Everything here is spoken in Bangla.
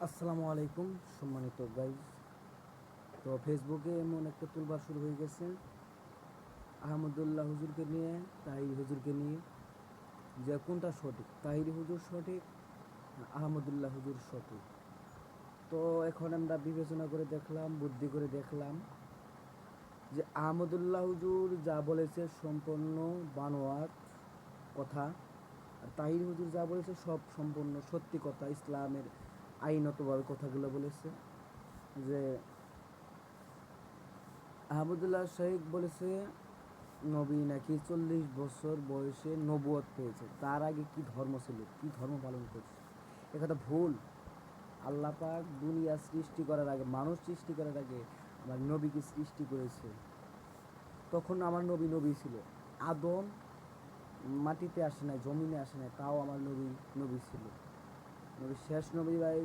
আসসালামু আলাইকুম সম্মানিত গাইজ। তো ফেসবুকে এমন একটা তুলবার শুরু হয়ে গেছে আহমদুল্লাহ হুজুরকে নিয়ে, তাহির হুজুরকে নিয়ে, যে কোনটা সঠিক, তাহির হুজুর সঠিক না আহমদুল্লাহ হুজুর সঠিক। তো এখন আমরা বিবেচনা করে দেখলাম, বুদ্ধি করে দেখলাম যে আহমদুল্লাহ হুজুর যা বলেছে সম্পূর্ণ বানোয়াট কথা, আর তাহির হুজুর যা বলেছে সব সম্পূর্ণ সত্যি কথা। ইসলামের আইনতভাবে কথাগুলো বলেছে যে আহমদুল্লাহ শাহিক বলেছে নবী নাকি 40 বছর বয়সে নবুয়ত পেয়েছে, তার আগে কি ধর্ম ছিল, কি ধর্ম পালন করছে। একথা ভুল। আল্লাহ পাক দুনিয়া সৃষ্টি করার আগে, মানুষ সৃষ্টি করার আগে আমার নবীকে সৃষ্টি করেছে। তখন আমার নবী নবী ছিল। আদম মাটিতে আসে নাই, জমিনে আসে নাই, তাও আমার নবী নবী ছিল। নবী শেষ নবী ভাই